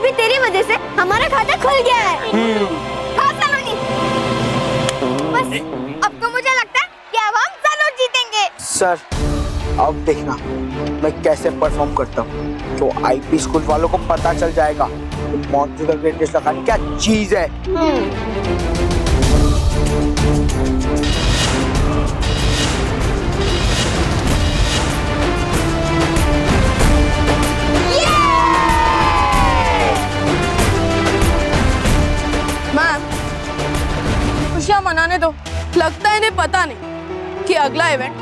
अभी तेरी वजह से हमारा खाता खुल गया है। हाँ सलोनी, बस अब तो मुझे लगता है कि अब हम जरूर जीतेंगे। सर अब देखना मैं कैसे परफॉर्म करता हूँ, तो आईपी स्कूल वालों को पता चल जाएगा कि मॉन्टी का ग्रेटेस्ट लखानी क्या चीज है। खुशियां मनाने दो। लगता है इन्हें पता नहीं कि अगला इवेंट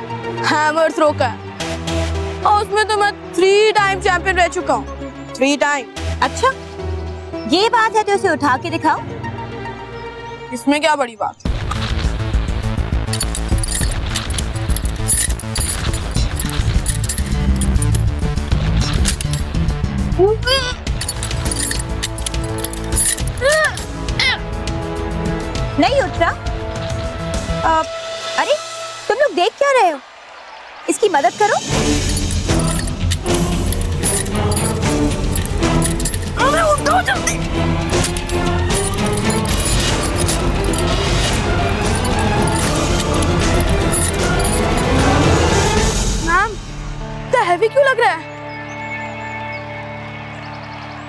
हैमर थ्रो का है और उसमें तो मैं 3 टाइम चैंपियन रह चुका हूँ। 3 टाइम। अच्छा ये बात है तो उसे उठा के दिखाओ। इसमें क्या बड़ी बात है? नहीं उठ रहा। अरे तुम लोग देख क्या रहे हो? इसकी मदद करो। अरे उठो जल्दी। मैम, इतना हैवी क्यों लग रहा है?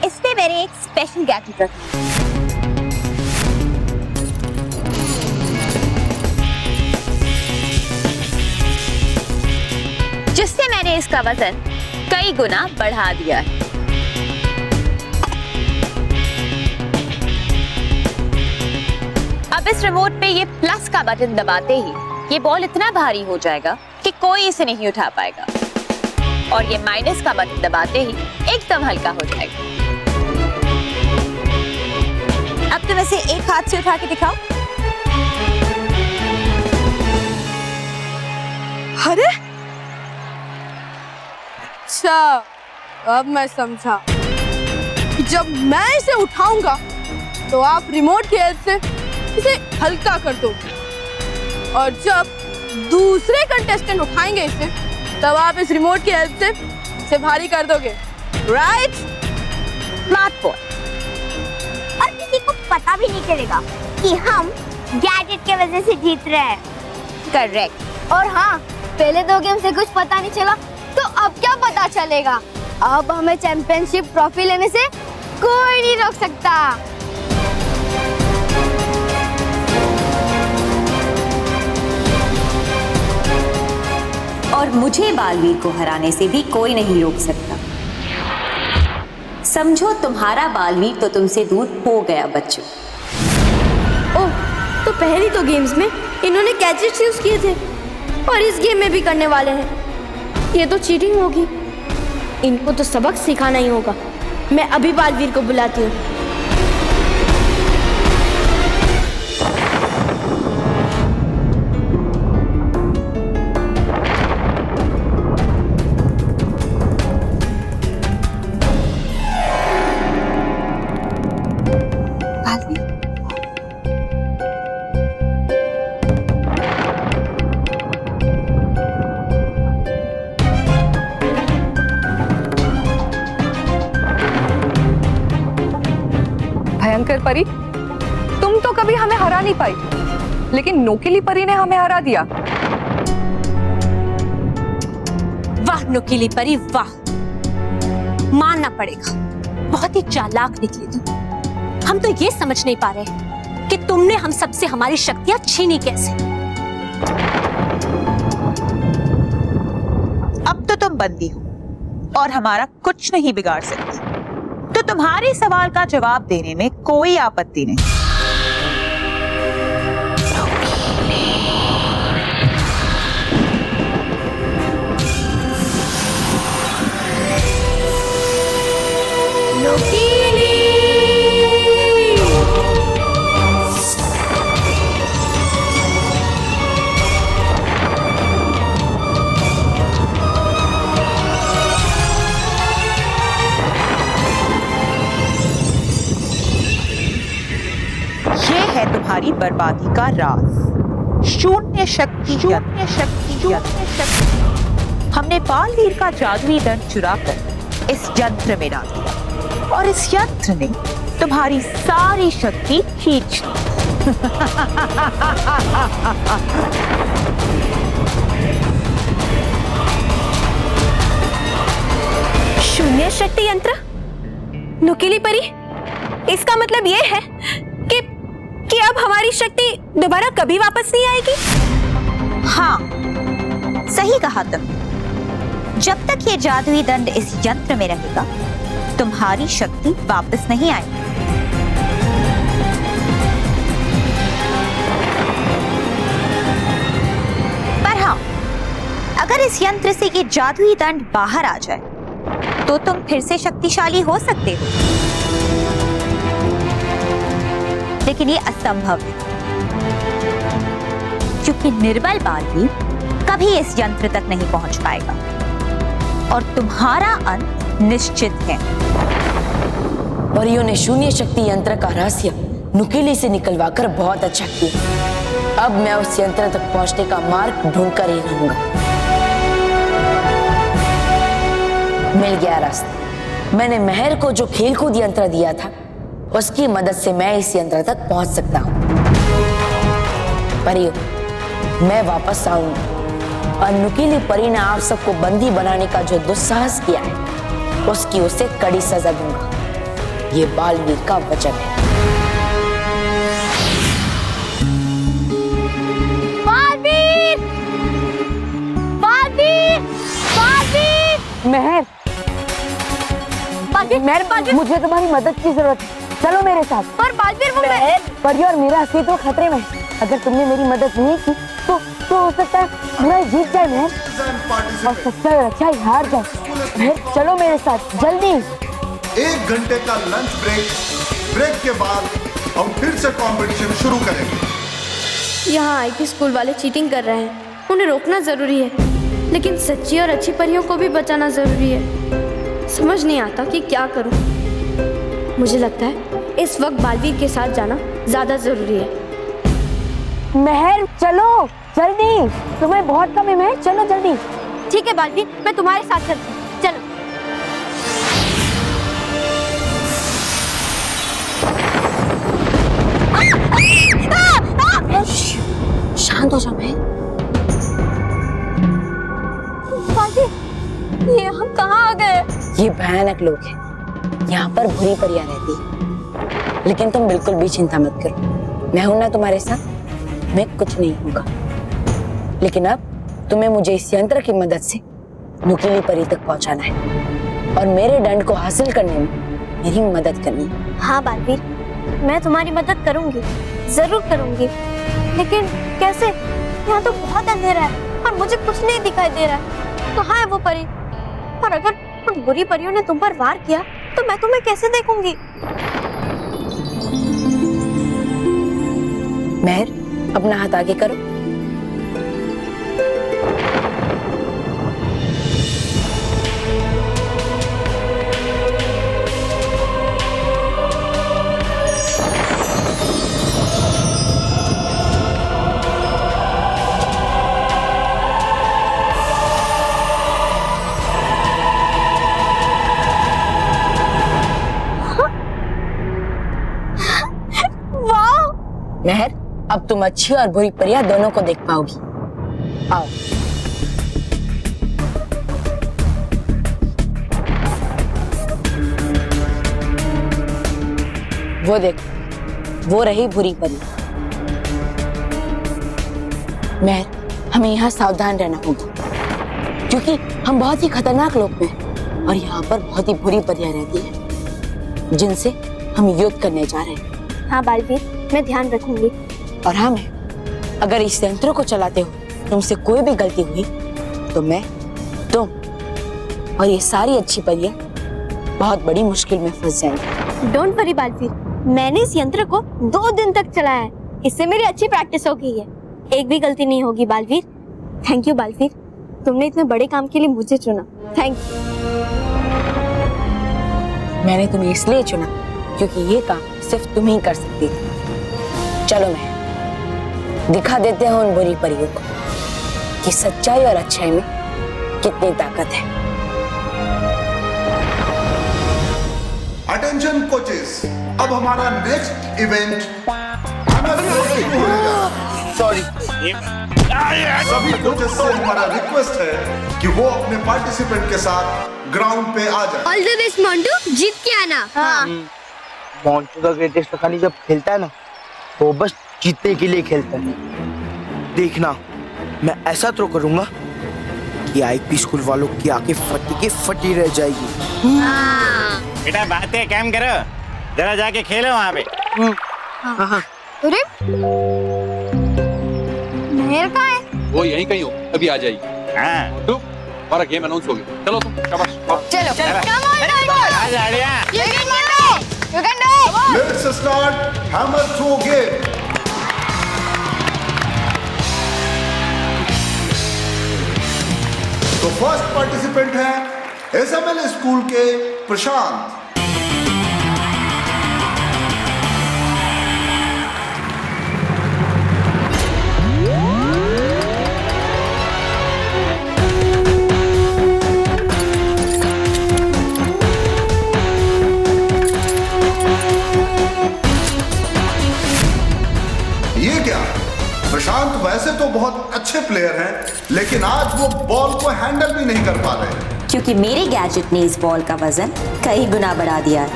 इस पे मैंने एक स्पेशल गैजेट रखा है। जिससे मैंने इसका वजन कई गुना बढ़ा दिया है। अब इस रिमोट पे ये प्लस का बटन दबाते ही ये बॉल इतना भारी हो जाएगा कि कोई इसे नहीं उठा पाएगा, और ये माइनस का बटन दबाते ही एकदम हल्का हो जाएगा। अब तुम इसे एक हाथ से उठा के दिखाओ। अरे अच्छा, अब मैं समझा कि जब मैं इसे उठाऊंगा तो आप रिमोट की हेल्प से इसे हल्का कर दोगे, और जब दूसरे कंटेस्टेंट उठाएंगे इसे तब आप इस रिमोट की हेल्प से इसे भारी कर दोगे, राइट? Smart boy. और किसी को पता भी नहीं चलेगा कि हम गैजेट के वजह से जीत रहे हैं। करेक्ट। और हाँ, पहले 2 गेम से कुछ पता नहीं चला, तो अब क्या पता चलेगा? अब हमें चैंपियनशिप ट्रॉफी लेने से कोई नहीं रोक सकता। और मुझे बालवीर को हराने से भी कोई नहीं रोक सकता। समझो तुम्हारा बालवीर तो तुमसे दूर हो गया बच्चों। ओह, तो पहली 2 गेम्स में इन्होंने गैजेट्स यूज किए थे और इस गेम में भी करने वाले हैं। ये तो चीटिंग होगी। इनको तो सबक सिखाना ही होगा। मैं अभी बालवीर को बुलाती हूँ। भयंकर परी, तुम तो कभी हमें हरा नहीं पाई, लेकिन नोकीली परी ने हमें हरा दिया। वाह नोकीली परी वाह, मानना पड़ेगा, बहुत ही चालाक निकली तुम। हम तो ये समझ नहीं पा रहे कि तुमने हम सबसे हमारी शक्तियां छीनी कैसे। अब तो तुम बंदी हो और हमारा कुछ नहीं बिगाड़ सकती, तो तुम्हारे सवाल का जवाब देने में कोई आपत्ति नहीं। ये है तुम्हारी बर्बादी का राज, शून्य शक्ति यज्ञ, शून्य शक्ति। हमने बालवीर का जादुई दंड चुराकर इस यंत्र में डाल दिया। और इस यंत्र ने तुम्हारी सारी शक्ति खींच ली। शून्य शक्ति यंत्र? नुकीली परी, इसका मतलब ये है कि अब हमारी शक्ति दोबारा कभी वापस नहीं आएगी? हाँ, सही कहा तुम। जब तक ये जादुई दंड इस यंत्र में रहेगा, तुम्हारी शक्ति वापस नहीं आएगी। पर हाँ, अगर इस यंत्र से ये जादुई दंड बाहर आ जाए, तो तुम फिर से शक्तिशाली हो सकते हो। लेकिन ये असंभव है, क्योंकि निर्बल बालवीर कभी इस यंत्र तक नहीं पहुंच पाएगा और तुम्हारा अंत निश्चित है। परियों ने शून्य शक्ति यंत्र का रहस्य नुकीली से निकलवाकर बहुत अच्छा किया। अब मैं उस यंत्र तक पहुंचने का मार्ग ढूंढकर ही रहूंगा। मिल गया रास्ता। मैंने मेहर को जो खेलकूद यंत्र दिया था, उसकी मदद से मैं इस यंत्र तक पहुंच सकता हूं। परियों, मैं वापस आऊंगा और नुकीली परी ने आप सबको बंदी बनाने का जो दुस्साहस किया है, उसकी उसे कड़ी सजा दूंगा। ये बालवीर का वचन है। बालवीर! बालवीर! बालवीर! मेहर, बालवीर, मुझे तुम्हारी मदद की जरूरत है। चलो मेरे साथ। पर बालवीर, वो परी और मेरा अस्तित्व खतरे में है। अगर तुमने मेरी मदद नहीं की तो हो सकता है बुराई जीत जाए मेहर, और सच्चाई और अच्छाई हार जाए। मेहर, चलो मेरे साथ जल्दी। 1 घंटे का लंच ब्रेक के बाद हम फिर से कंपटीशन शुरू करेंगे। यहाँ आईपी स्कूल वाले चीटिंग कर रहे हैं, उन्हें रोकना जरूरी है, लेकिन सच्ची और अच्छी परियों को भी बचाना जरूरी है। समझ नहीं आता कि क्या करूं। मुझे लगता है इस वक्त बालवीर के साथ जाना ज्यादा जरूरी है। मेहर, चलो जल्दी, तुम्हें बहुत कम है मेहर, चलो जल्दी। ठीक है बालवीर, मैं तुम्हारे साथ चलती हूँ। चलो। शांत हो जाओ मेहर। बालवीर, ये हम कहाँ आ गए? ये भयानक लोग हैं। यहाँ पर बुरी परियां रहती है, लेकिन तुम बिल्कुल भी चिंता मत करो। मैं हूं ना तुम्हारे साथ, मैं कुछ नहीं होगा। लेकिन अब तुम्हें मुझे इस यंत्र की मदद से नुकीली परी तक पहुंचाना है और मेरे दंड को हासिल करने में मेरी मदद करनी है। हाँ बालवीर, मैं तुम्हारी मदद करूंगी, जरूर करूंगी। लेकिन कैसे? यहाँ तो बहुत अंधेरा है और मुझे कुछ नहीं दिखाई दे रहा है। कहाँ है वो परी? और अगर उन बुरी परियों ने तुम पर वार किया तो मैं तुम्हें कैसे देखूंगी? मेहर, अपना हाथ आगे करो। मेहर, अब तुम अच्छी और बुरी परियां दोनों को देख पाओगी। आओ। वो देखो, वो रही बुरी परी। मेहर, हमें यहाँ सावधान रहना होगा, क्योंकि हम बहुत ही खतरनाक लोग हैं और यहाँ पर बहुत ही बुरी परियां रहती हैं, जिनसे हम युद्ध करने जा रहे हैं। हाँ बालवीर, मैं ध्यान रखूंगी। और हाँ मैं, अगर इस यंत्र को चलाते हो तुमसे कोई भी गलती हुई तो मैं, तुम और ये सारी अच्छी परियां बहुत बड़ी मुश्किल में फंस जाएंगी। डोंट वरी बालवीर, मैंने इस यंत्र को 2 दिन तक चलाया है। इससे मेरी अच्छी प्रैक्टिस हो गई है। एक भी गलती नहीं होगी बालवीर। थैंक यू बालवीर, तुमने इतने बड़े काम के लिए मुझे चुना। Thank you. मैंने तुम्हें इसलिए चुना क्योंकि ये काम सिर्फ तुम ही कर सकती थी। चलो मैं दिखा देते हैं उन बुरी परियों को कि सच्चाई और अच्छाई में कितनी ताकत है। अटेंशन कोचेस, अब हमारा नेक्स्ट इवेंट शुरू होने जा रहा है। सॉरी। सभी कोचेस से हमारा रिक्वेस्ट है कि वो अपने पार्टिसिपेंट के साथ ग्राउंड पे आ जाए। ऑल द बेस्ट मोंटू, जीत के आना। हाँ। मोंटू द ग्रेटेस्ट लखानी जब खेलता है ना तो बस जीतने के लिए खेलता है। देखना मैं ऐसा थ्रो करूंगा कि आईपी स्कूल वालों की आंखें फटी के फटी रह जाएगी। बेटा बातें काम करो, जरा जाके खेलो वहाँ पे। अरे मेहर कहाँ है? वो यहीं कहीं हो, अभी आ जाएगी। हाँ। तो हमारा गेम अनाउंस हो गया, चलो तुम शाबाश। चलो Let's start hammer throw game. तो फर्स्ट पार्टिसिपेंट है एसएमएल स्कूल के प्रशांत। ये क्या, प्रशांत वैसे तो बहुत अच्छे प्लेयर हैं, लेकिन आज वो बॉल को हैंडल भी नहीं कर पा रहे। क्योंकि मेरे गैजेट ने इस बॉल का वजन कई गुना बढ़ा दिया है।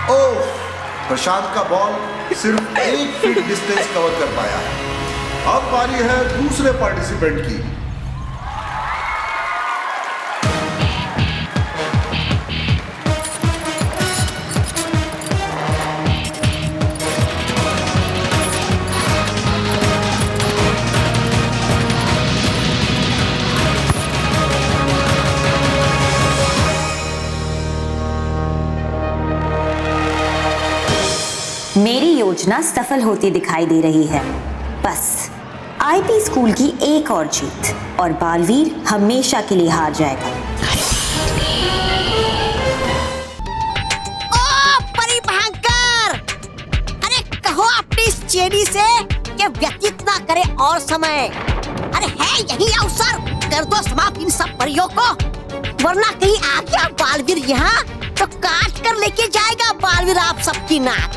ओह, प्रशांत का बॉल सिर्फ 1 फीट डिस्टेंस कवर कर पाया है। अब बारी है दूसरे पार्टिसिपेंट की। मेरी योजना सफल होती दिखाई दे रही है। बस आईपी स्कूल की एक और जीत और बालवीर हमेशा के लिए हार जाएगा। ओ परी भयंकर, अरे कहो अपनी इस चेड़ी से कि व्यतीत ना करे और समय। अरे है यही अवसर, कर दो समाप्त इन सब परियों को, वरना कहीं आ गया बालवीर यहाँ तो काट कर लेके जाएगा बालवीर आप सबकी नाक,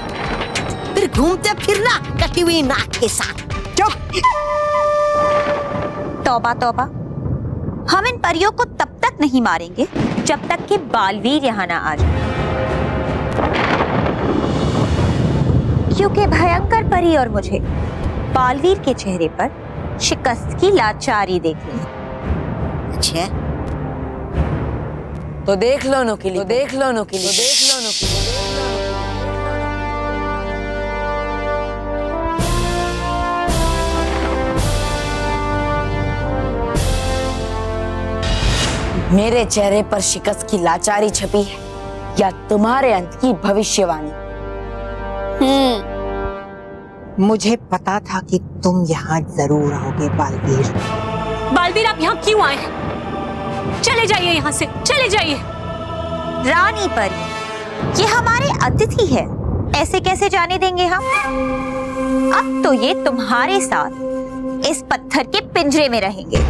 फिर घूमते फिरना कटी हुई नाक के साथ। तौबा तौबा, हम इन परियों को तब तक नहीं मारेंगे जब तक कि बालवीर यहाँ ना आ जाए, क्योंकि भयंकर परी और मुझे बालवीर के चेहरे पर शिकस्त की लाचारी देखनी है। अच्छा तो देख लो नुकीली, तो देख लो नुकीली, तो देख लो नुकीली। मेरे चेहरे पर शिकस्त की लाचारी छपी है या तुम्हारे अंत की भविष्यवाणी? मुझे पता था कि तुम यहाँ जरूर आओगे बालवीर। बालवीर आप यहाँ क्यों आए? चले जाइए यहाँ से, चले जाइए। रानी परी, ये हमारे अतिथि है, ऐसे कैसे जाने देंगे हम? अब तो ये तुम्हारे साथ इस पत्थर के पिंजरे में रहेंगे।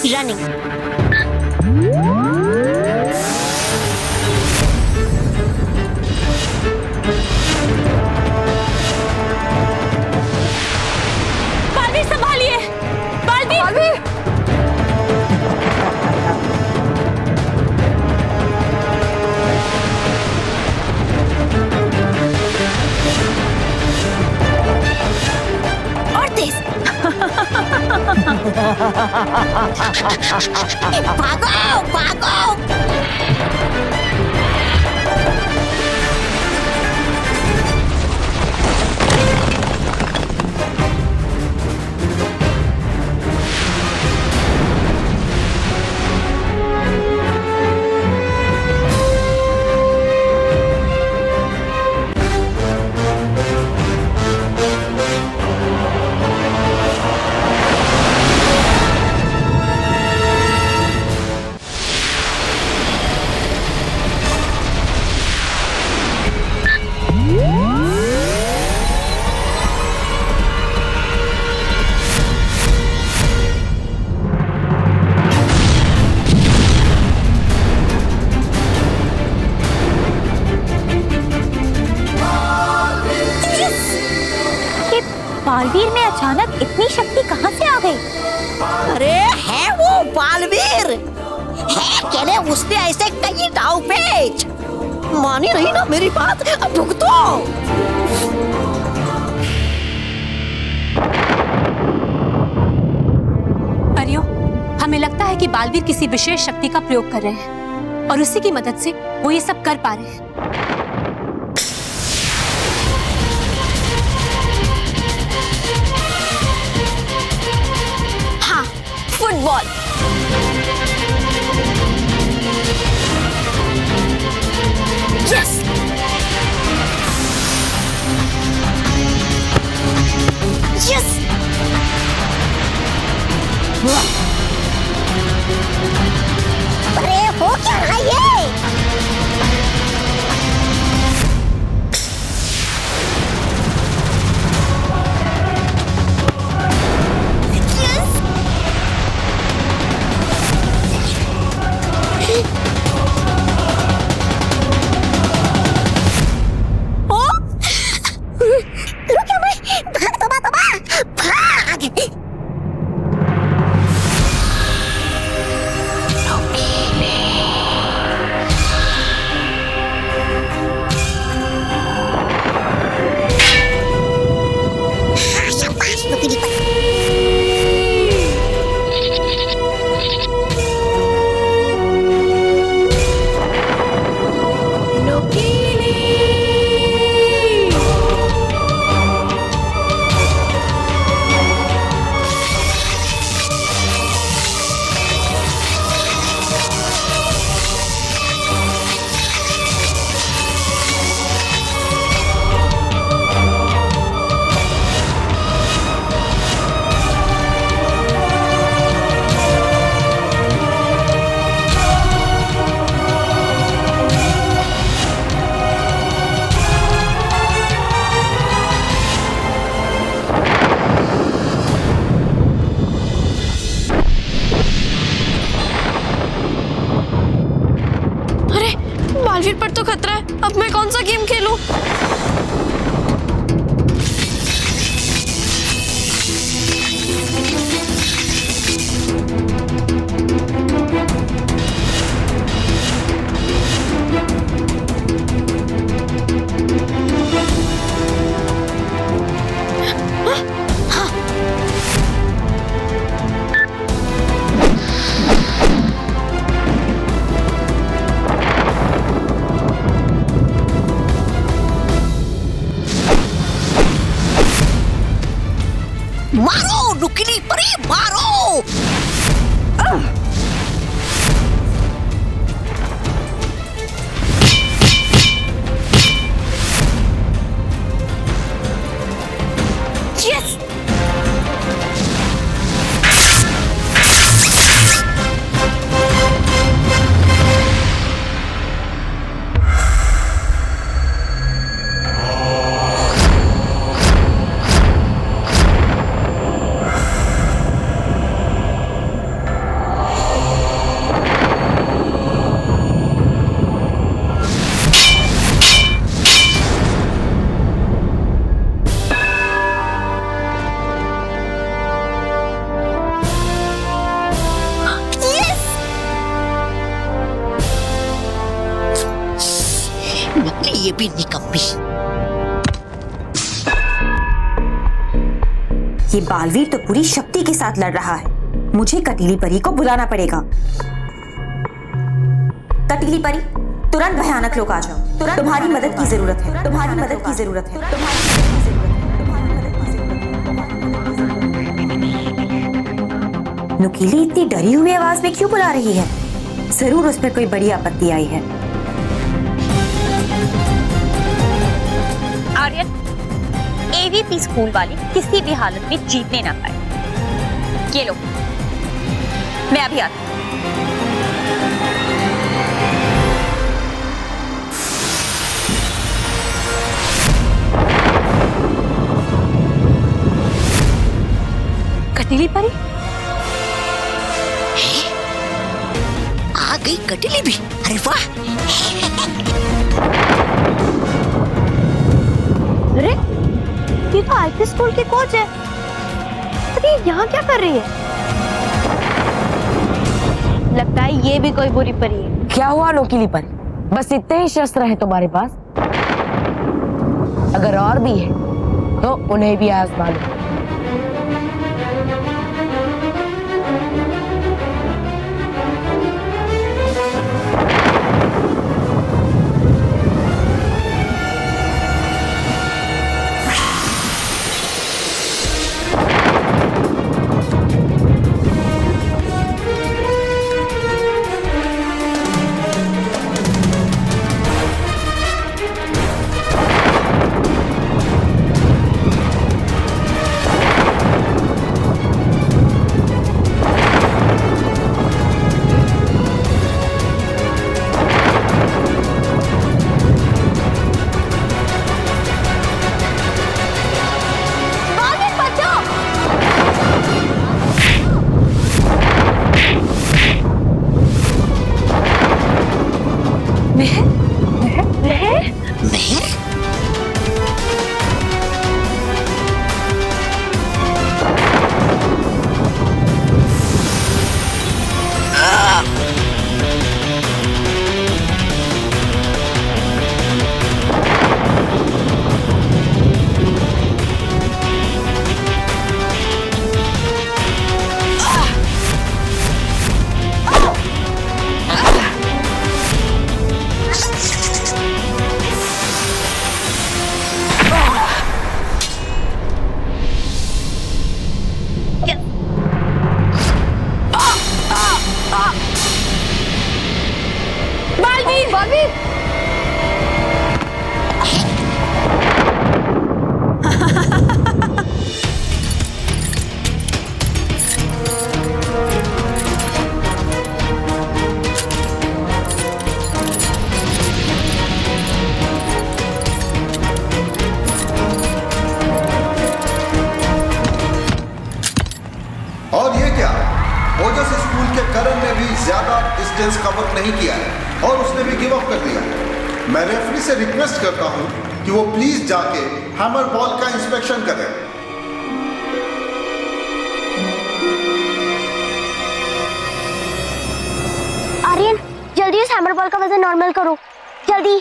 रनिंग। बालवीर संभालिए, बालवीर। और तेज। भागो भागो। अकेले उसने ऐसे कई दाव पेच। मानी नहीं ना मेरी बात, अब भुगतो। परियों, हमें लगता है कि बालवीर किसी विशेष शक्ति का प्रयोग कर रहे हैं और उसी की मदद से वो ये सब कर पा रहे हैं। हाँ, फुटबॉल। यस। यस। अरे हो क्या रहा है ये? बालवीर पर तो खतरा है, अब मैं कौन सा गेम खेलूं? मारो नुकीली परी, मारो। यस। ये भी निकम्मी। ये बालवीर तो पूरी शक्ति के साथ लड़ रहा है। मुझे कटीली परी को बुलाना पड़ेगा। कटीली परी, तुरंत भयानक लोग आ जाओ। तुरंत तुम्हारी मदद की जरूरत है। तुम्हारी मदद की जरूरत है। नुकीली इतनी डरी हुई आवाज में क्यों बुला रही है? जरूर उस पर कोई बड़ी आपत्ति आई है। आर्यन, एवीपी स्कूल वाले किसी भी हालत में जीतने ना पाए। ये लो, मैं अभी आती हूँ। कटीली परी आ गई, कटीली भी। अरे वाह। अरे ये तो आईपी स्कूल के कोच है। अरे यहाँ क्या कर रही है? लगता है ये भी कोई बुरी परी है। क्या हुआ नोकीली परी? बस इतने ही शस्त्र है तुम्हारे पास? अगर और भी है तो उन्हें भी आजमा लो। ओजस स्कूल के करण ने भी ज्यादा डिस्टेंस कवर नहीं किया है और उसने भी गिव अप कर दिया। मैं रेफरी से रिक्वेस्ट करता हूं कि वो प्लीज जाके हैमर बॉल का इंस्पेक्शन करें। आर्यन, जल्दी इस हैमर बॉल का वजन नॉर्मल करो, जल्दी।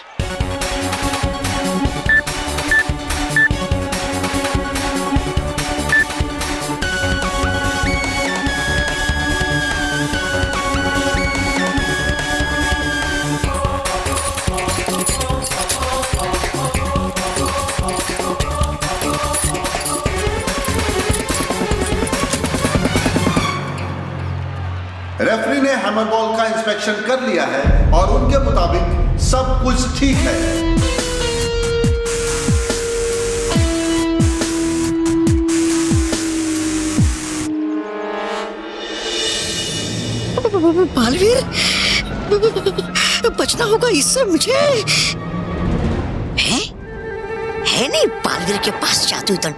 रेफरी ने हैमर बॉल का इंस्पेक्शन कर लिया है और उनके मुताबिक सब कुछ ठीक है। बालवीर, बचना होगा इससे मुझे। है नहीं बालवीर के पास जादू दंड,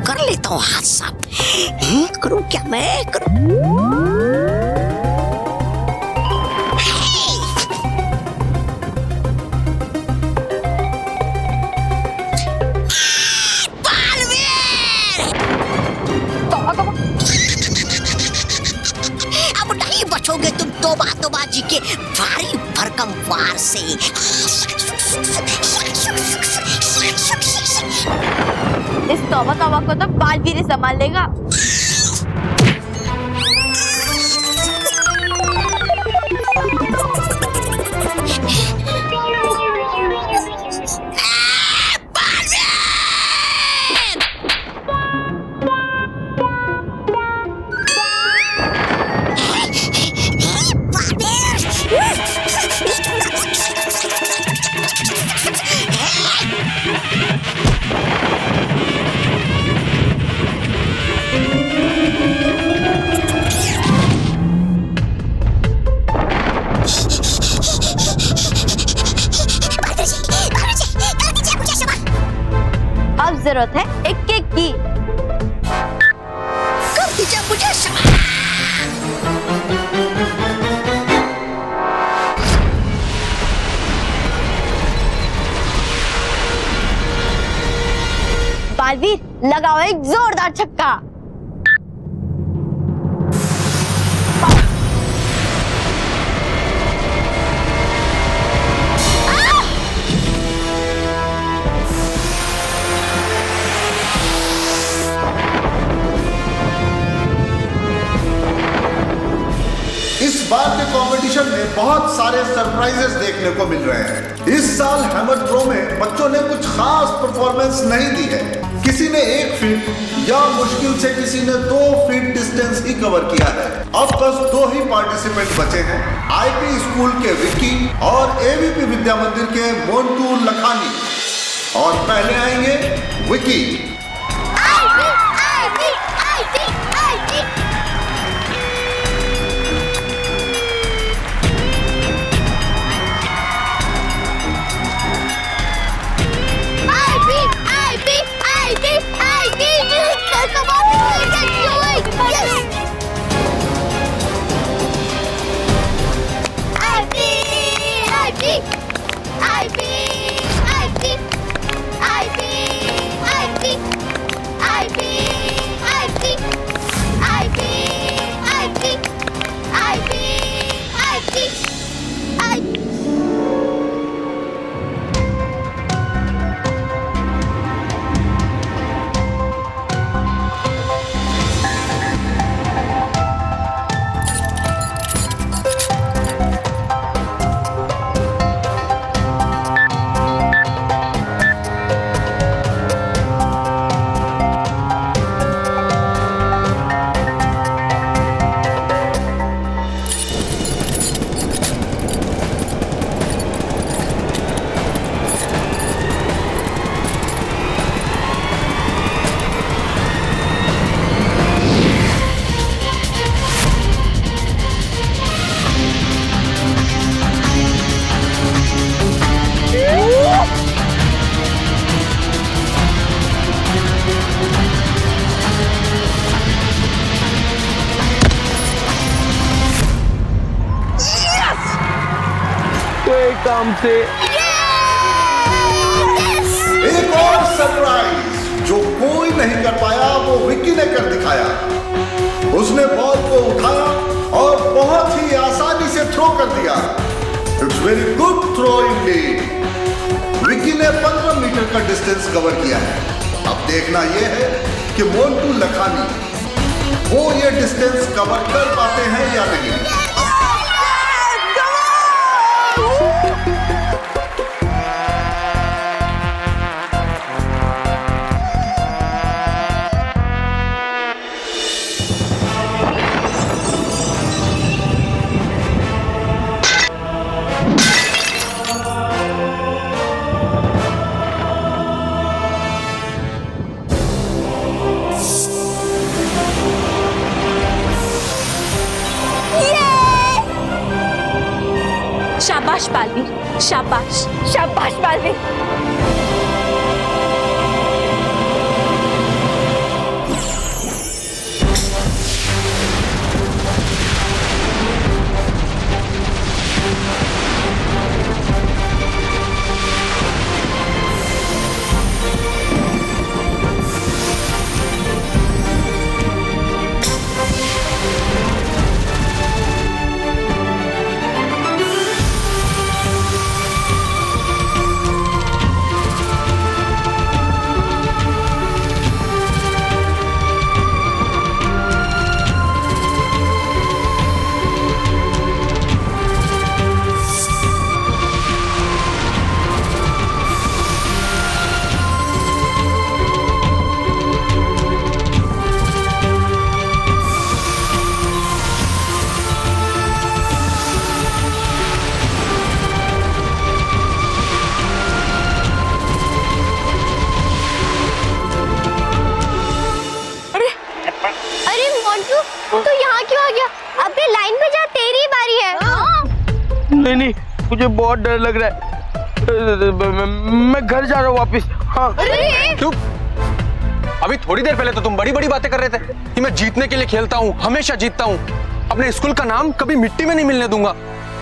कर लेता हूँ हाथ साफ। करूँ क्या मैं करूँ? बचोगे तुम तोबा जी के भारी भरकम वार से। इस तौबा को तो बालवीर संभाल लेगा। अब जरूरत है एक एक की। कर दीजिए मुझे बालवीर, लगाओ एक जोरदार छक्का। बार के कंपटीशन में बहुत सारे सरप्राइजेस देखने को मिल रहे हैं। इस साल हैमर थ्रो में बच्चों ने कुछ खास परफॉर्मेंस नहीं दी है। किसी ने 1 फीट या मुश्किल से किसी ने 2 फीट डिस्टेंस ही कवर किया है। अब बस 2 ही पार्टिसिपेंट बचे हैं, आईपी स्कूल के विक्की और एवीपी विद्या मंदिर के मोंटू लखानी। और पहले आएंगे विक्की। काम से एक और सरप्राइज जो कोई नहीं कर पाया वो विक्की ने कर दिखाया। उसने बॉल को उठाया और बहुत ही आसानी से थ्रो कर दिया। It's very good throw indeed. Vicky ने 15 मीटर का डिस्टेंस कवर किया है। अब देखना यह है कि मोंटू लखानी वो ये डिस्टेंस कवर कर पाते हैं या नहीं। शाबाश बालवीर, शाबाश शाबाश बालवीर। तो यहाँ क्यों आ गया? अपने लाइन पे जा, तेरी बारी है। नहीं नहीं, मुझे बहुत डर लग रहा है। मैं घर जा रहा हूँ वापस। हाँ। क्यों? अभी थोड़ी देर पहले तो तुम बड़ी बड़ी बातें कर रहे थे कि मैं जीतने के लिए खेलता हूँ, हमेशा जीतता हूँ, अपने स्कूल का नाम कभी मिट्टी में नहीं मिलने दूंगा।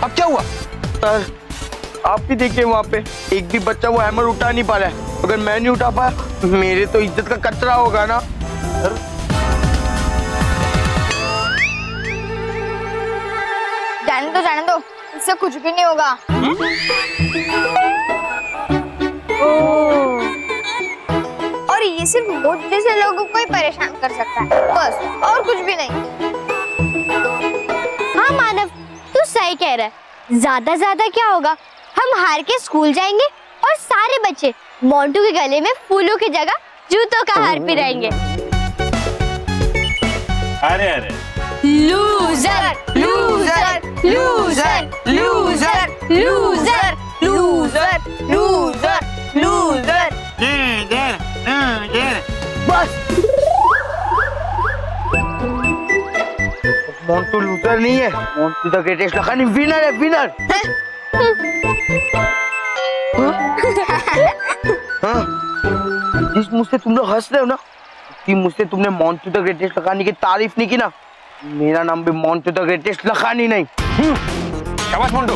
अब क्या हुआ? सर आप भी देखिए, वहाँ पे एक भी बच्चा वो हैमर उठा नहीं पा रहा है। अगर मैं नहीं उठा पाया मेरे तो इज्जत का कचरा होगा ना। जाने दो, इससे कुछ भी नहीं होगा। और ये सिर्फ मुझ जैसे लोगों को ही परेशान कर सकता है, बस, और कुछ भी नहीं। हाँ मानव, सही कह रहा है, ज्यादा क्या होगा, हम हार के स्कूल जाएंगे और सारे बच्चे मोंटू के गले में फूलों की जगह जूतों का हार पिराएंगे। अरे अरे loser loser loser loser loser loser loser loser. बस मोंटू लूजर नहीं है, Montu the greatest Lakhani winner है, विनर। हाँ, जिस मुझसे तुम लोग हंस रहे हो ना, कि मुझसे तुमने मोंटू द ग्रेटेस्ट लखानी की तारीफ नहीं की ना, मेरा नाम भी मोंटू द ग्रेटेस्ट लखानी नहीं। शाबाश मोंटू।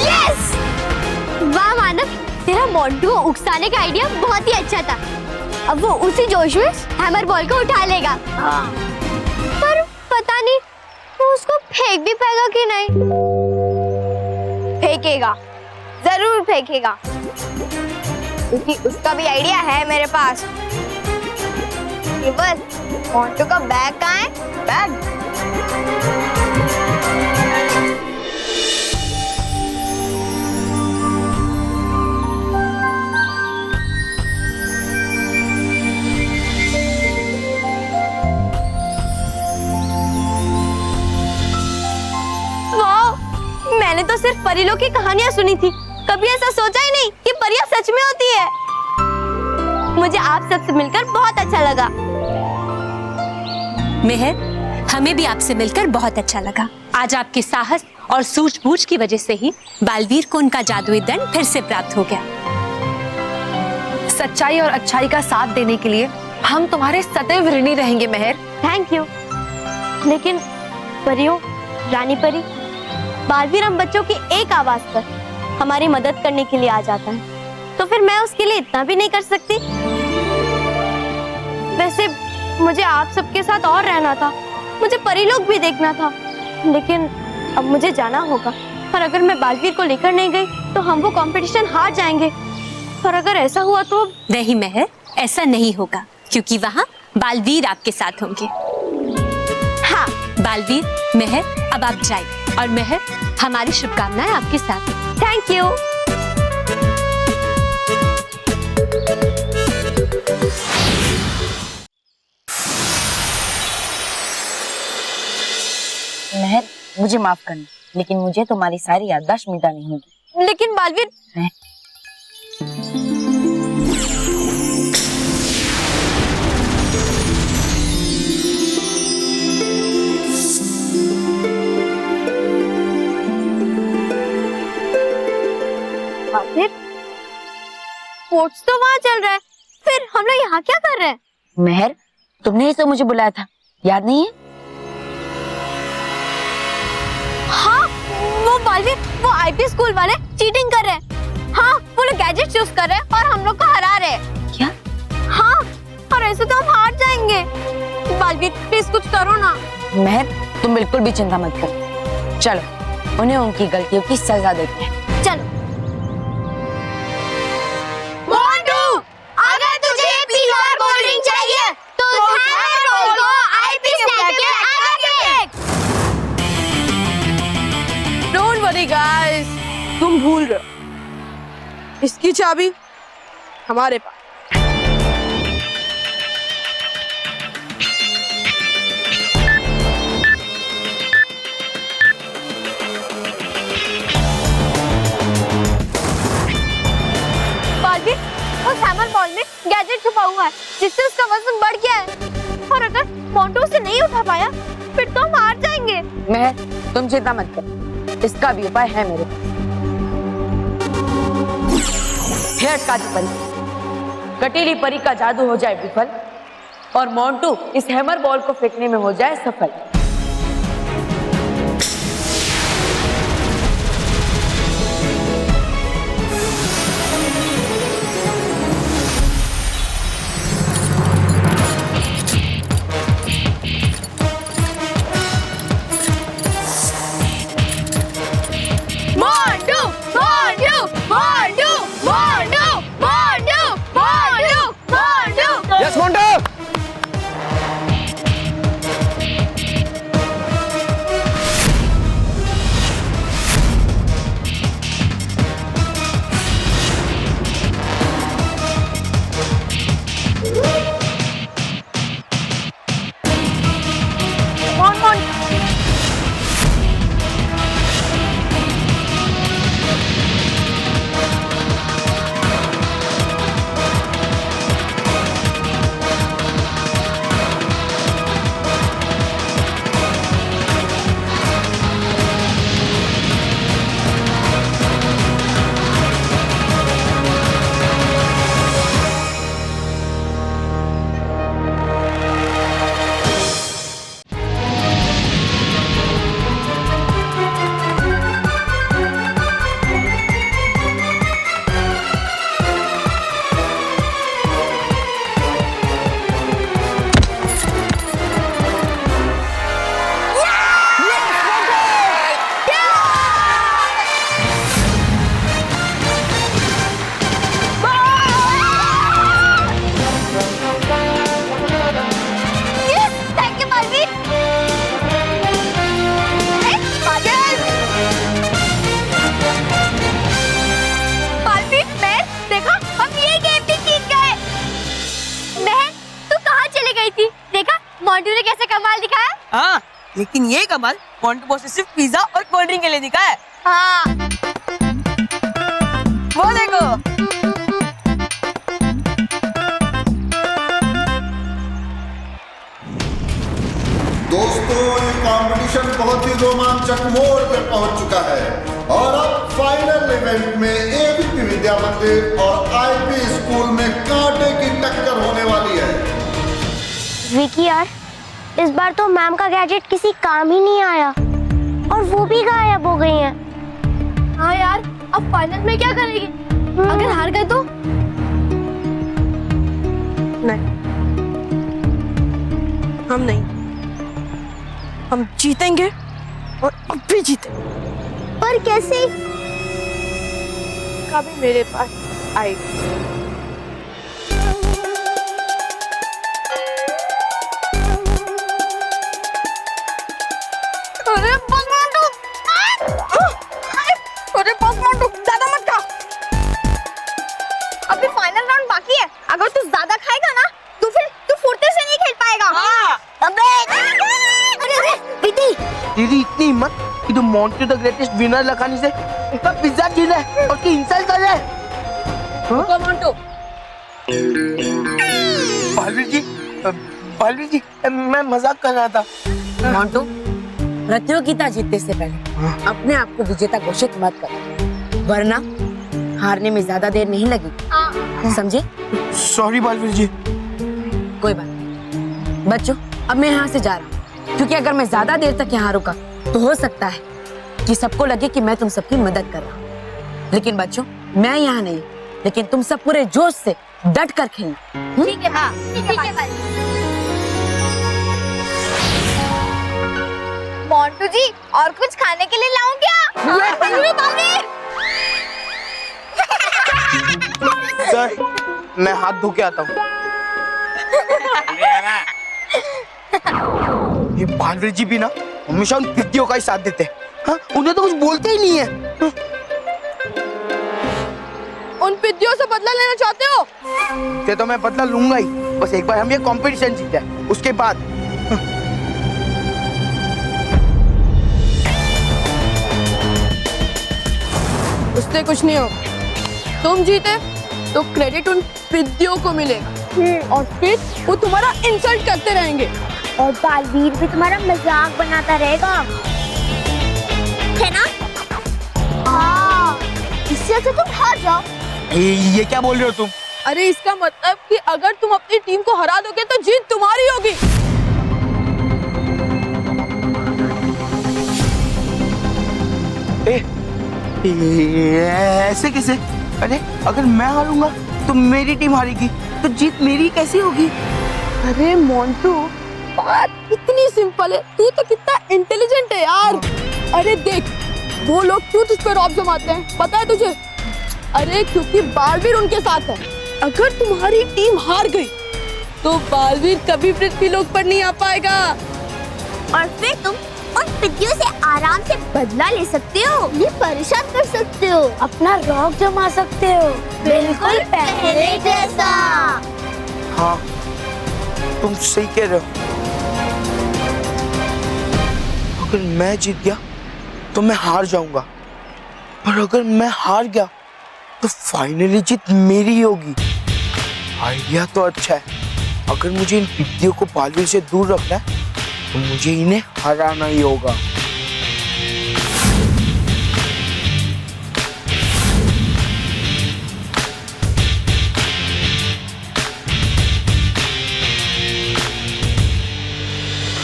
यस! वाह मानव, तेरा मोंटू को उकसाने का आइडिया बहुत ही अच्छा था। अब वो उसी जोश में हैमर बॉल को उठा लेगा। पर पता नहीं वो उसको फेंक भी पाएगा कि नहीं। फेंकेगा, जरूर फेंकेगा, क्योंकि उसका भी आइडिया है मेरे पास। ये बस मोंटू का बैग कहाँ है? बैग मैंने तो सिर्फ परीलोक की कहानियां सुनी थी, कभी ऐसा सोचा ही नहीं कि परियां सच में होती है। मुझे आप सबसे मिलकर बहुत अच्छा लगा। मेहर, हमें भी आपसे मिलकर बहुत अच्छा लगा। आज आपके साहस और सूझबूझ की वजह से ही बालवीर को उनका जादुई दंड फिर से प्राप्त हो गया। सच्चाई और अच्छाई का साथ देने के लिए हम तुम्हारे सदैव ऋणी रहेंगे मेहर। Thank you. लेकिन परियों, रानी परी, बालवीर हम बच्चों की एक आवाज पर हमारी मदद करने के लिए आ जाता है, तो फिर मैं उसके लिए इतना भी नहीं कर सकती? वैसे मुझे आप सबके साथ और रहना था, मुझे परीलोक भी देखना था, लेकिन अब मुझे जाना होगा। पर अगर मैं बालवीर को लेकर नहीं गई तो हम वो कंपटीशन हार जाएंगे। पर अगर ऐसा हुआ तो? नहीं मेहर, ऐसा नहीं होगा, क्योंकि वहाँ बालवीर आपके साथ होंगे। हाँ बालवीर, मेहर, अब आप जाइए और मेहर, हमारी शुभकामनाएं आपके साथ। Thank you. मेहर, मुझे माफ करना, लेकिन मुझे तुम्हारी सारी याददाश्त मिटानी होगी। लेकिन बालवीर, स्पोर्ट्स तो वहाँ चल रहा है, फिर हम लोग यहाँ क्या कर रहे हैं? मेहर, तुमने ही तो मुझे बुलाया था, याद नहीं है? हाँ, वो बालवीर, वो आईपी स्कूल वाले चीटिंग कर रहे हैं। हाँ, वो लोग गैजेट चूज कर रहे हैं और हम लोग को हरा रहे हैं। क्या? हाँ, और ऐसे तो हम हार जाएंगे। बालवीर, प्लीज कुछ करो ना। मेहर, तुम बिल्कुल भी चिंता मत करो, चलो उन्हें उनकी गलतियों की सजा देते हैं। चलो। अगर तुझे पी और कोल्ड ड्रिंक चाहिए तो हैमर बॉल को आईपी स्नैक के आगे फेंक। डोंट वरी गाइस, तुम भूल रहे हो, इसकी चाबी हमारे पास। उस हैमर बॉल में गैजेट छुपा हुआ है, जिससे उसका वजन बढ़ गया है, और अगर मोंटू उसे नहीं उठा पाया फिर तो हम हार जाएंगे। मेहर, तुम चिंता मत करो, इसका भी उपाय है मेरे पास। काली परी, कटीली परी का जादू हो जाए विफल और मोंटू इस हैमर बॉल को फेंकने में हो जाए सफल। कमाल दिखाया। हाँ, लेकिन ये कमाल मोंटू बॉस ने सिर्फ पिज्जा और कोल्ड ड्रिंक के लिए दिखाया है। हाँ वो देखो। दोस्तों, ये कंपटीशन बहुत ही रोमांचक मोड़ पे पहुंच चुका है और अब फाइनल इवेंट में एबीपी विद्या मंदिर और आईपी स्कूल में कांटे की टक्कर होने वाली है। विकी यार, इस बार तो मैम का गैजेट किसी काम ही नहीं आया और वो भी गायब हो गई हैं। हाँ यार, अब फाइनल में क्या करेंगे? अगर हार गए तो? नहीं, हम नहीं, हम जीतेंगे और अब भी जीतेंगे। पर कैसे? कभी मेरे पास आएगी। अरे बदमाशो! अरे बदमाशो, ज्यादा मत खा। अभी फाइनल राउंड बाकी है। अगर तू ज्यादा खाएगा ना तो फिर तू फुर्ती से नहीं खेल पाएगा। अबे अरे दीदी, तेरी इतनी हिम्मत कि तू मोंटू द ग्रेटेस्ट विनर लगाने से उसका पिज्जा छीन है और उसकी इंसल्ट कर रहा है। मोंटू, बालवीर जी, मैं मजाक कर रहा था। मोंटू, प्रतियोगिता जीतने से पहले अपने आप को विजेता घोषित मत कर, वरना हारने में ज्यादा देर नहीं लगेगी, समझे? सॉरी बालवीर जी। कोई बात नहीं बच्चों, अब मैं यहाँ से जा रहा हूँ, क्योंकि अगर मैं ज्यादा देर तक यहाँ रुका तो हो सकता है कि सबको लगे कि मैं तुम सबकी मदद कर रहा हूँ। लेकिन बच्चों, मैं यहाँ नहीं, लेकिन तुम सब पूरे जोश से डट कर खेलना। ठीक है। हाँ ठीक है। मोंटू जी, और कुछ खाने के लिए लाऊं क्या? सर, मैं हाथ धो के आता हूँ। ये बालवीर जी भी ना हमेशा उन पिद्दियों का ही साथ देते हैं। हाँ, उन्हें तो कुछ बोलते ही नहीं है। उन पिद्दियों से बदला लेना चाहते हो? ते तो मैं बदला लूंगा ही, बस एक बार हम ये कंपटीशन जीते उसके बाद। उससे कुछ नहीं हो। तुम जीते तो क्रेडिट उन पिद्दियों को मिलेगा और फिर वो तुम्हारा इंसल्ट करते रहेंगे और बालवीर भी तुम्हारा मजाक बनाता रहेगा, है ना? हाँ, इससे अच्छा तुम हार जाओ। ये क्या बोल रहे हो तुम? अरे इसका मतलब कि अगर तुम अपनी टीम को हरा दोगे तो जीत तुम्हारी होगी। ऐसे कैसे? अरे अगर मैं हारूंगा तो मेरी टीम हारेगी, तो जीत मेरी कैसी होगी? अरे मोंटू, बात इतनी सिंपल है, तू तो कितना इंटेलिजेंट है यार। अरे देख, वो लोग क्यों तुझ पर रौब जमाते हैं, पता है तुझे? अरे क्योंकि बालवीर उनके साथ है। अगर तुम्हारी टीम हार गई तो बालवीर कभी पृथ्वी लोक पर नहीं आ पाएगा और फिर तुम उन पिद्दियों से आराम से बदला ले सकते हो, ये परेशान कर सकते हो, अपना रौब जमा सकते हो, बिल्कुल पहले जैसा। हाँ, तुम सही कह रहे हो। अगर मैं जीत गया तो मैं हार जाऊंगा, पर अगर मैं हार गया तो फाइनली जीत मेरी होगी। आइडिया तो अच्छा है। अगर मुझे इन पिद्दियों को बालवीर से दूर रखना है तो मुझे इन्हें हराना ही होगा।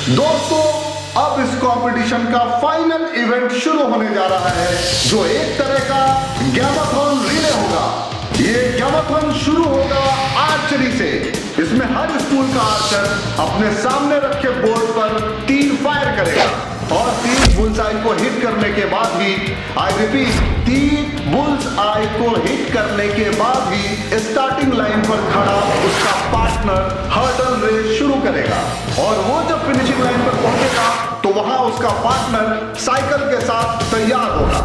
दोस्तों, अब इस कंपटीशन का फाइनल इवेंट शुरू होने जा रहा है, जो एक तरह का गैमाथन रिले होगा। ये गैमाथन शुरू होगा आर्चरी से। इसमें हर स्कूल का आर्चर अपने सामने रखे बोर्ड पर 3 फायर करेगा और 3 बुल्स आई को हिट करने के बाद ही, आई रिपीट, 3 बुल्स आई को हिट करने के बाद ही स्टार्टिंग लाइन पर खड़ा उसका पार्टनर हर्डल रेस शुरू करेगा और वो जब फिनिशिंग लाइन पर पहुंचेगा तो वहां उसका पार्टनर साइकिल के साथ तैयार होगा।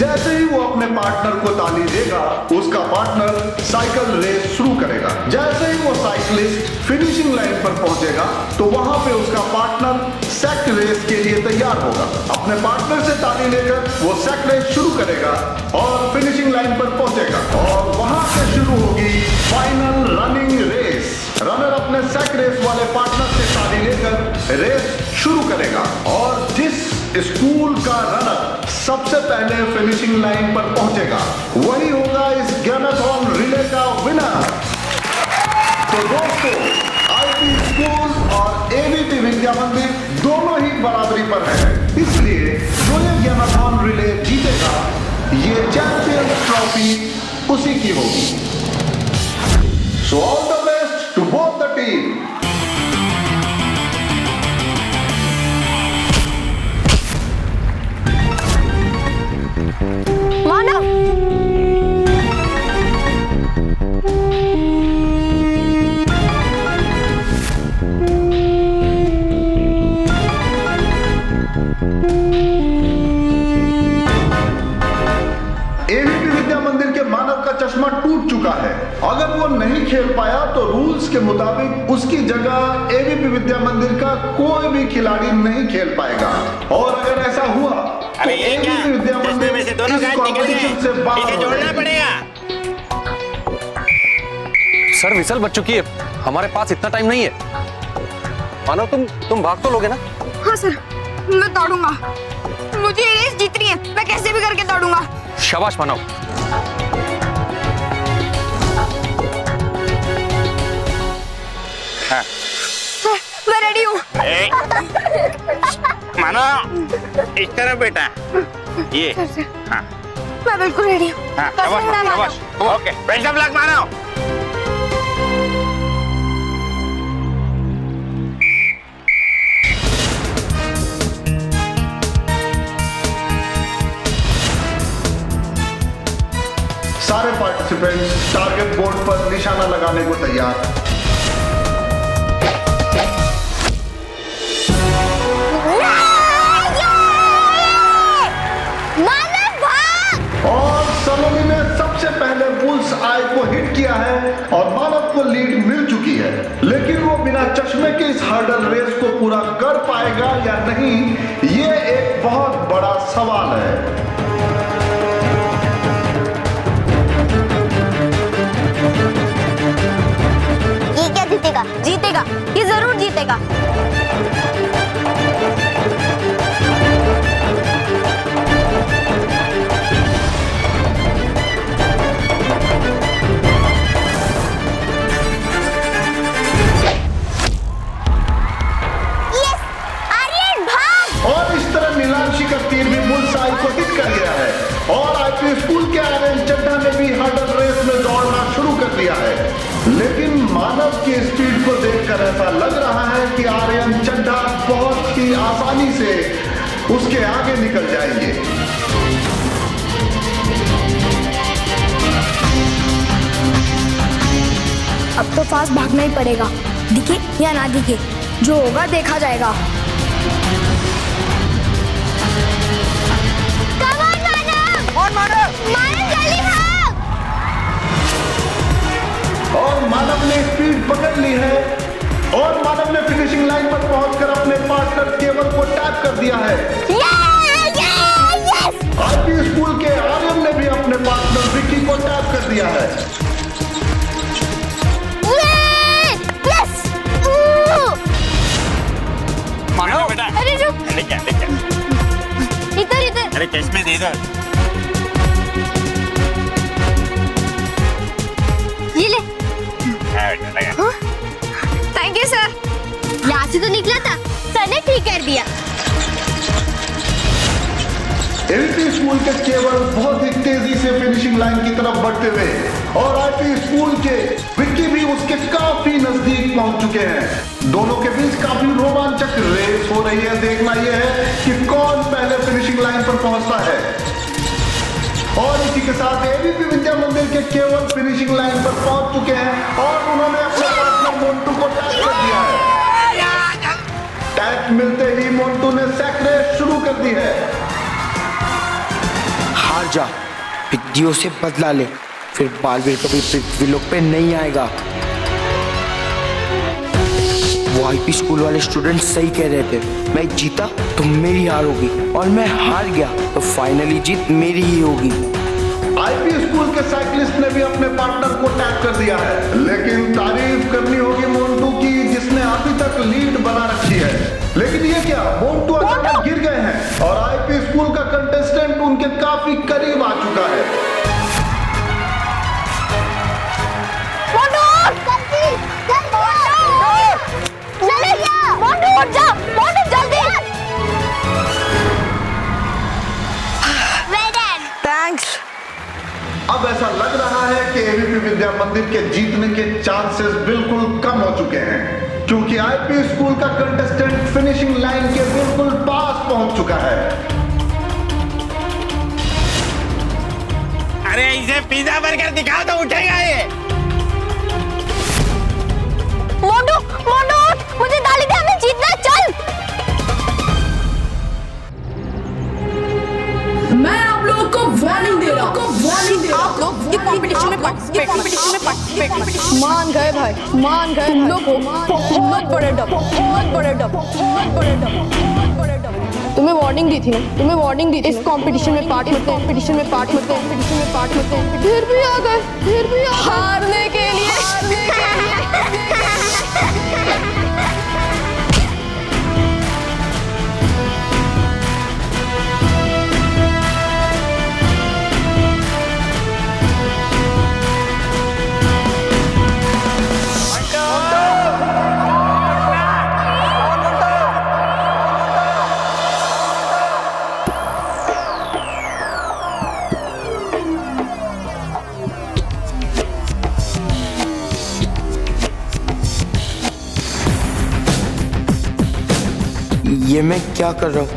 जैसे ही वो अपने पार्टनर को ताली देगा, उसका पार्टनर साइकिल रेस शुरू करेगा। जैसे ही वो साइकिलिस्ट फिनिशिंग लाइन पर पहुंचेगा तो वहां पे उसका पार्टनर सेक रेस के लिए तैयार होगा। अपने पार्टनर से ताली लेकर वो सेक रेस शुरू करेगा और फिनिशिंग लाइन पर पहुंचेगा और वहां से शुरू होगी फाइनल रनिंग रेस। रनर अपने सेक रेस वाले पार्टनर से ताली लेकर रेस शुरू करेगा और जिस स्कूल का रनर सबसे पहले फिनिशिंग लाइन पर पहुंचेगा वही होगा इस गैमेथॉन रिले का विनर। तो दोस्तों, आईपी स्कूल और एबीपी विद्या मंदिर दोनों ही बराबरी पर है, इसलिए जो ये गैमेथॉन रिले जीतेगा ये चैंपियंस ट्रॉफी उसी की होगी। So all the best to both the team. Manav, ABP Vidya Mandir के मानव का चश्मा टूट चुका है। अगर वो नहीं खेल पाया तो रूल्स के मुताबिक उसकी जगह एबीपी विद्या मंदिर का कोई भी खिलाड़ी नहीं खेल पाएगा और अगर ऐसा हुआ तो एबीपी विद्या मंदिर में से दोनों इस गाज निकल कॉम्पिटिशन गए। से बाहर इसे हो जोड़ना जाएगी। पड़ेगा। सर विसल बच चुकी है, हमारे पास इतना टाइम नहीं है। मानो तुम भाग तो लोगे ना? हाँ सर, मैं दौड़ूंगा। मुझे ये रेस जीतनी है, मैं कैसे भी करके दौड़ूंगा। शाबाश मानव। हाँ। सर, मैं रेडी हूँ। मानो इस तरफ बेटा, ये हाँ मैं बिल्कुल रेडी हूँ। हाँ, शाबाश। ओके, बेस्ट ऑफ लक मानो। सारे पार्टिसिपेंट्स टारगेट बोर्ड पर निशाना लगाने को तैयार। और सलोनी ने सबसे पहले बुल्स आई को हिट किया है और मानव को लीड मिल चुकी है, लेकिन वो बिना चश्मे के इस हर्डल रेस को पूरा कर पाएगा या नहीं, ये एक बहुत बड़ा सवाल है। ये क्या जीतेगा? जीतेगा, ये जरूर जीतेगा। और इस तरह नीलांशी का तीर भी बुल्सआई को हिट कर गया है और आईपी स्कूल के आर्यन चड्ढा ने भी हर्डल रेस में दौड़ना शुरू कर दिया है, लेकिन मानव की स्पीड को देखकर ऐसा लग रहा है कि आर्यन चड्ढा बहुत ही आसानी से उसके आगे निकल जाएंगे। अब तो फास्ट भागना ही पड़ेगा, दिखे या ना दिखे, जो होगा देखा जाएगा। और मानव ने स्पीड पकड़ ली है और मानव ने फिनिशिंग लाइन पर पहुंचकर अपने पार्टनर केवल को टैप कर दिया है। आईपी स्कूल के आर्यन ने भी अपने पार्टनर विक्की को टैप कर दिया है। मानो बेटा। अरे रुक। इधर इधर। अरे चश्मे दे दो। ये ले। Thank you sir. यहाँ से तो निकला था, सर ने ठीक कर दिया। एबीपी स्कूल के केवल बहुत ही तेजी से फिनिशिंग लाइन की तरफ बढ़ते हुए और आईपी स्कूल के विक्की भी उसके काफी नजदीक पहुंच चुके हैं। दोनों के बीच काफी रोमांचक रेस हो रही है। देखना यह है कि कौन पहले फिनिशिंग लाइन पर पहुंचता है। और इसी के साथ एबीपी विद्या मंदिर के केवल फिनिशिंग लाइन पर पहुंच चुके हैं और उन्होंने अपने पार्टनर मोन्टू को टैग कर दिया है। टैग मिलते ही मोन्टू ने सेक रेस शुरू कर दी है। हार जा, पृथ्वियों से बदला ले, फिर बालवीर कभी पृथ्वीलोक पे नहीं आएगा। वो आईपी स्कूल वाले स्टूडेंट सही कह रहे थे, मैं जीता तो मेरी हार होगी, और मैं हार गया तो फाइनली जीत मेरी ही होगी। आईपी स्कूल के साइकिलिस्ट ने भी अपने पार्टनर को टैग कर दिया है, लेकिन तारीफ करनी होगी मोन्टू की, जिसने अभी तक लीड बना रखी है। लेकिन ये क्या, मोन्टू अचानक गिर गए हैं और आईपी स्कूल का कंटेस्टेंट उनके काफी करीब आ चुका है। थैंक्स। अब ऐसा लग रहा है कि एबीपी विद्या मंदिर के जीतने के चांसेस बिल्कुल कम हो चुके हैं, क्योंकि आईपी स्कूल का कंटेस्टेंट फिनिशिंग लाइन के बिल्कुल पास पहुंच चुका है। अरे इसे पिज्जा बर्गर दिखाओ तो उठेगा ये। मोंटू, मोंटू, मुझे डाली दे, हमें जीतना, चल। मैं आप लोगों को वार्निंग दे रहा हूँ, आप लोग ये कंपटीशन में पार्टिसिपेट मान गए भाई, मान गए। तुम लोग बहुत बड़े डब, बहुत बड़े डब, बहुत बड़े डब, बहुत बड़े डब। तुम्हें वार्निंग दी थी ना, तुम्हें वार्निंग दी थी। इस कंपटीशन में पार्ट मत, कंपटीशन में पार्ट मत, कंपटीशन में पार्ट मत। फिर भी आ गए, फिर भी हारने के लिए। ये मैं क्या कर रहा हूँ?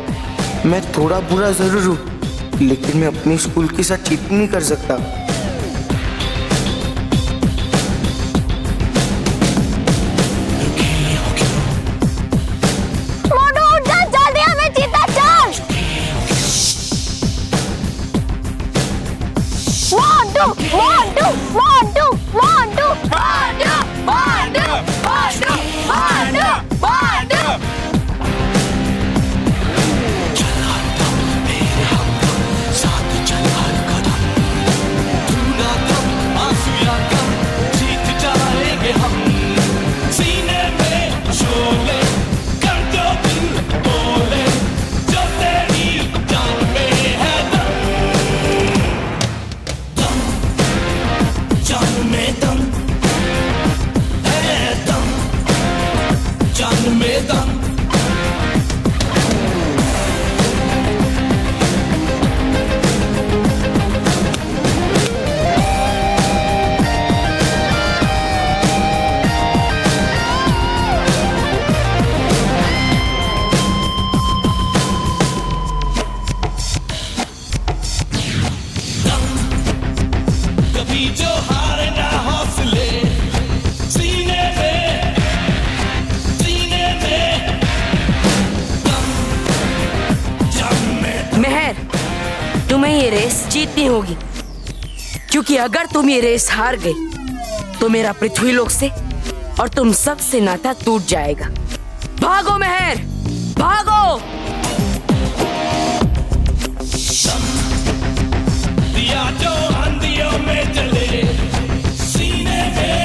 मैं थोड़ा बुरा जरूर हूँ, लेकिन मैं अपनी स्कूल के साथ चीटिंग नहीं कर सकता। मोंटू उठ जा, जल्दी, हमें जीतना, चल। मोंटू, मोंटू, मोंटू, मोंटू, मोंटू, मोंटू, मोंटू, मोंटू, मोंटू। तुम्हें ये रेस जीतनी होगी, क्योंकि अगर तुम ये रेस हार गई तो मेरा पृथ्वीलोक से और तुम सब से नाता टूट जाएगा। भागो मेहर, भागो। दिया जो आंधियों में जले, सीने में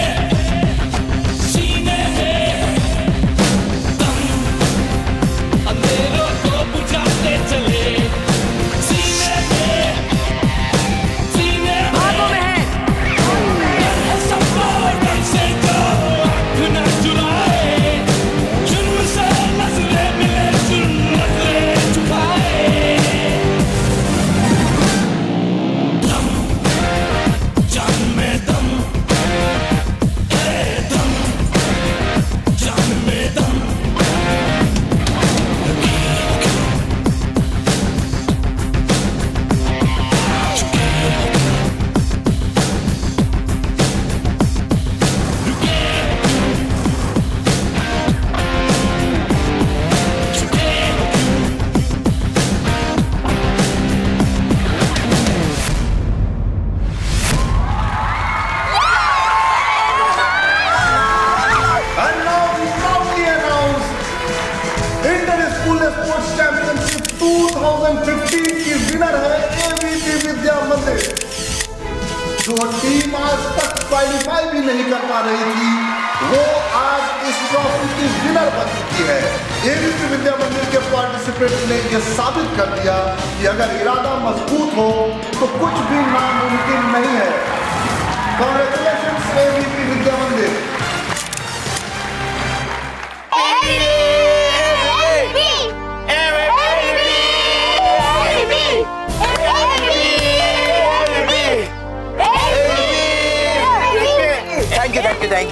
दम, अंधेरों को बुझाते चले। क्वालिफाई भी नहीं कर पा रही थी, वो आज इस ट्रॉफी की विनर बन चुकी है। एबीपी विद्या मंदिर के पार्टिसिपेंट ने यह साबित कर दिया कि अगर इरादा मजबूत हो तो कुछ भी नामुमकिन नहीं है। कांग्रेचुलेशंस एबीपी विद्या मंदिर।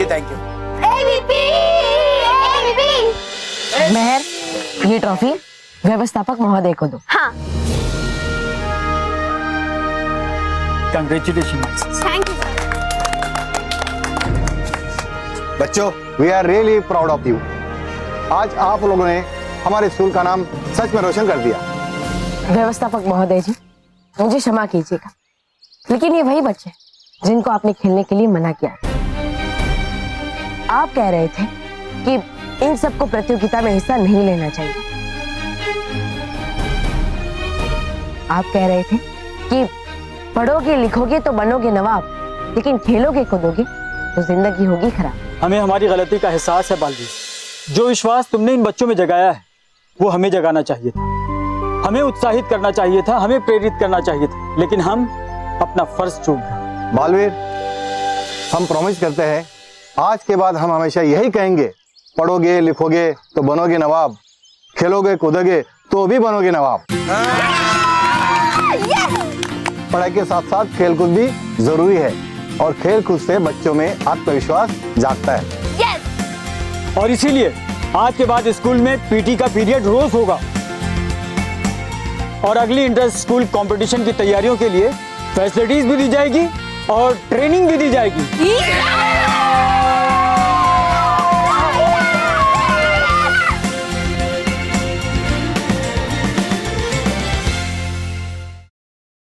Thank you. मेहर, ये ट्रॉफी व्यवस्थापक महोदय को दो। हाँ। कंग्रेचुलेशन। Thank you. बच्चों, we are really proud of you. आज आप लोगों ने हमारे स्कूल का नाम सच में रोशन कर दिया। व्यवस्थापक महोदय जी, मुझे क्षमा कीजिएगा, लेकिन ये वही बच्चे जिनको आपने खेलने के लिए मना किया। आप कह रहे थे कि इन सबको प्रतियोगिता में हिस्सा नहीं लेना चाहिए। आप कह रहे थे कि पढ़ोगे लिखोगे तो बनोगे नवाब, लेकिन खेलोगे कूदोगे तो जिंदगी होगी खराब। हमें हमारी गलती का एहसास है बालवीर। जो विश्वास तुमने इन बच्चों में जगाया है वो हमें जगाना चाहिए था, हमें उत्साहित करना चाहिए था, हमें प्रेरित करना चाहिए था, लेकिन हम अपना फर्ज चूक गए। बालवीर, हम प्रॉमिस करते हैं आज के बाद हम हमेशा यही कहेंगे, पढ़ोगे लिखोगे तो बनोगे नवाब, खेलोगे कूदोगे तो भी बनोगे नवाब। पढ़ाई के साथ साथ खेलकूद भी जरूरी है और खेलकूद से बच्चों में आत्मविश्वास जागता है। और इसीलिए आज के बाद स्कूल में पीटी का पीरियड रोज होगा और अगली इंटर स्कूल कंपटीशन की तैयारियों के लिए फैसिलिटीज भी दी जाएगी और ट्रेनिंग भी दी जाएगी।